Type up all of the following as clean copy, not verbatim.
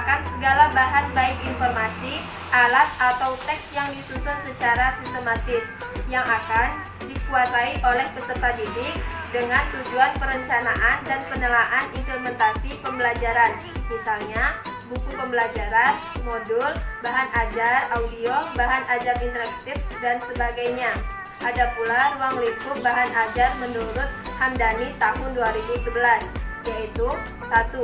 merupakan segala bahan baik informasi, alat, atau teks yang disusun secara sistematis yang akan dikuasai oleh peserta didik dengan tujuan perencanaan dan penelaahan implementasi pembelajaran. Misalnya, buku pembelajaran, modul, bahan ajar audio, bahan ajar interaktif, dan sebagainya. Ada pula ruang lingkup bahan ajar menurut Hamdani tahun 2011, yaitu 1.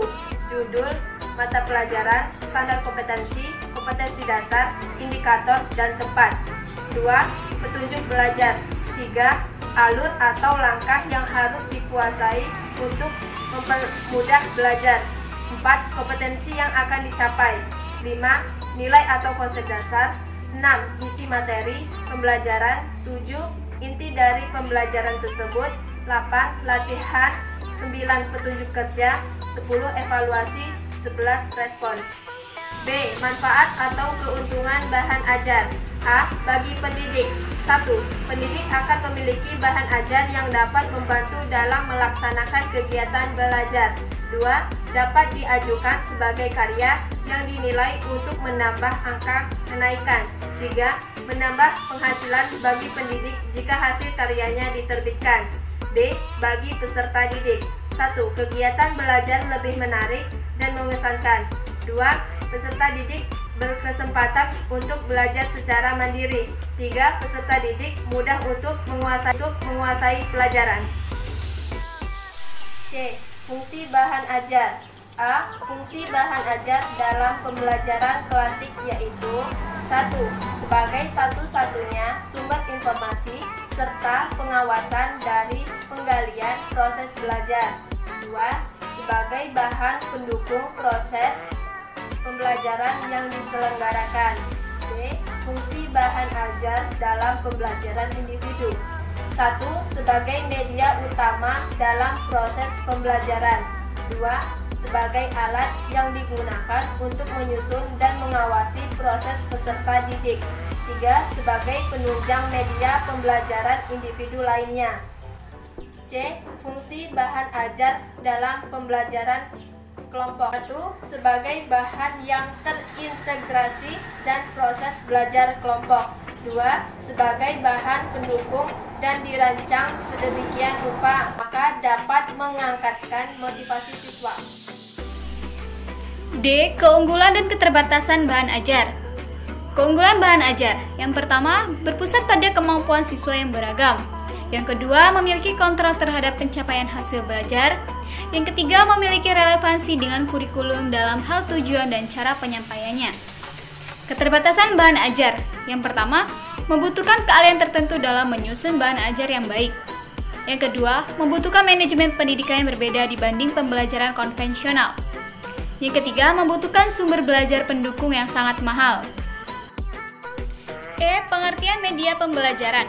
Judul mata pelajaran, standar kompetensi, kompetensi dasar, indikator, dan tempat. 2. Petunjuk belajar. 3. Alur atau langkah yang harus dikuasai untuk mempermudah belajar. 4. Kompetensi yang akan dicapai. 5. Nilai atau konsep dasar. 6. Isi materi pembelajaran. 7. Inti dari pembelajaran tersebut. 8. Latihan. 9. Petunjuk kerja. 10. Evaluasi. 11. Respon. B. Manfaat atau keuntungan bahan ajar. A. Bagi pendidik. 1. Pendidik akan memiliki bahan ajar yang dapat membantu dalam melaksanakan kegiatan belajar. 2. Dapat diajukan sebagai karya yang dinilai untuk menambah angka kenaikan. 3. Menambah penghasilan bagi pendidik jika hasil karyanya diterbitkan. B. Bagi peserta didik. 1. Kegiatan belajar lebih menarik dan mengesankan. 2. Peserta didik berkesempatan untuk belajar secara mandiri. 3. Peserta didik mudah untuk menguasai pelajaran. C. Fungsi bahan ajar. A. Fungsi bahan ajar dalam pembelajaran klasik yaitu 1. Sebagai satu-satunya sumber informasi serta pengawasan dari penggalian proses belajar. 2. Sebagai bahan pendukung proses pembelajaran yang diselenggarakan. B. Fungsi bahan ajar dalam pembelajaran individu. 1. Sebagai media utama dalam proses pembelajaran. 2. Sebagai alat yang digunakan untuk menyusun dan mengawasi proses peserta didik. 3. Sebagai penunjang media pembelajaran individu lainnya. C. Fungsi bahan ajar dalam pembelajaran kelompok. 1. Sebagai bahan yang terintegrasi dan proses belajar kelompok. 2. Sebagai bahan pendukung dan dirancang sedemikian rupa maka dapat mengangkatkan motivasi siswa. D. Keunggulan dan keterbatasan bahan ajar. Keunggulan bahan ajar. Yang pertama, berpusat pada kemampuan siswa yang beragam. Yang kedua, memiliki kontrol terhadap pencapaian hasil belajar. Yang ketiga, memiliki relevansi dengan kurikulum dalam hal tujuan dan cara penyampaiannya. Keterbatasan bahan ajar. Yang pertama, membutuhkan keahlian tertentu dalam menyusun bahan ajar yang baik. Yang kedua, membutuhkan manajemen pendidikan yang berbeda dibanding pembelajaran konvensional. Yang ketiga, membutuhkan sumber belajar pendukung yang sangat mahal. E. Pengertian media pembelajaran.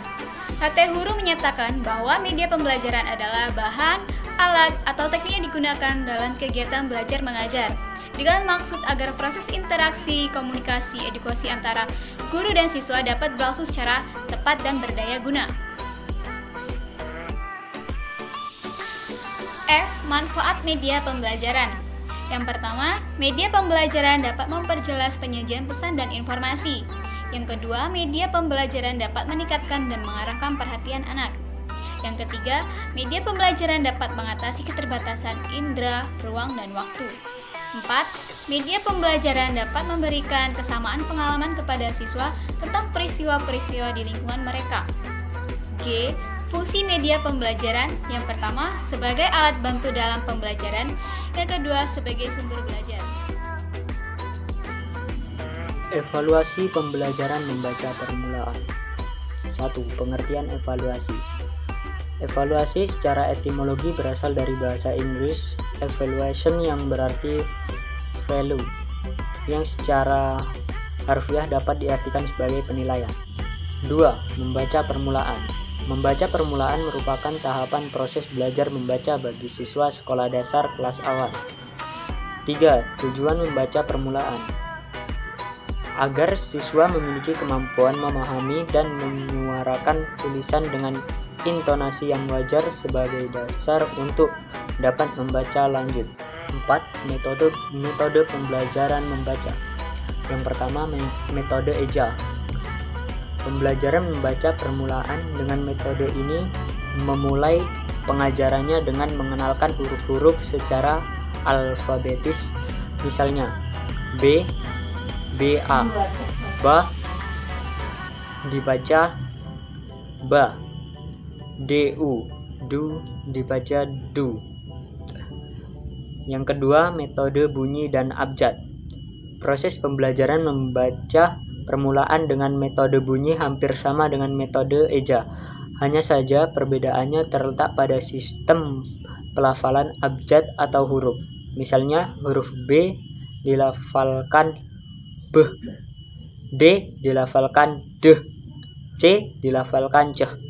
HT Huru menyatakan bahwa media pembelajaran adalah bahan, alat, atau teknik yang digunakan dalam kegiatan belajar mengajar dengan maksud agar proses interaksi, komunikasi, edukasi antara guru dan siswa dapat berlangsung secara tepat dan berdaya guna. F. Manfaat media pembelajaran. Yang pertama, media pembelajaran dapat memperjelas penyajian pesan dan informasi. Yang kedua, media pembelajaran dapat meningkatkan dan mengarahkan perhatian anak. Yang ketiga, media pembelajaran dapat mengatasi keterbatasan indera, ruang, dan waktu. 4. Media pembelajaran dapat memberikan kesamaan pengalaman kepada siswa tentang peristiwa-peristiwa di lingkungan mereka. G. Fungsi media pembelajaran. Yang pertama, sebagai alat bantu dalam pembelajaran. Yang kedua, sebagai sumber belajar. Evaluasi pembelajaran membaca permulaan. 1. Pengertian evaluasi. Evaluasi secara etimologi berasal dari bahasa Inggris evaluation yang berarti value, yang secara harfiah dapat diartikan sebagai penilaian. 2. Membaca permulaan. Membaca permulaan merupakan tahapan proses belajar membaca bagi siswa sekolah dasar kelas awal. 3. Tujuan membaca permulaan agar siswa memiliki kemampuan memahami dan menyuarakan tulisan dengan intonasi yang wajar sebagai dasar untuk dapat membaca lanjut. 4. Metode pembelajaran membaca. Yang pertama, metode eja. Pembelajaran membaca permulaan. Dengan metode ini memulai pengajarannya dengan mengenalkan huruf-huruf secara alfabetis. Misalnya B, BA, ba dibaca ba, DU, du dibaca du. Yang kedua, metode bunyi dan abjad. Proses pembelajaran membaca permulaan dengan metode bunyi hampir sama dengan metode eja. Hanya saja perbedaannya terletak pada sistem pelafalan abjad atau huruf. Misalnya huruf B dilafalkan B, D dilafalkan D, C dilafalkan C.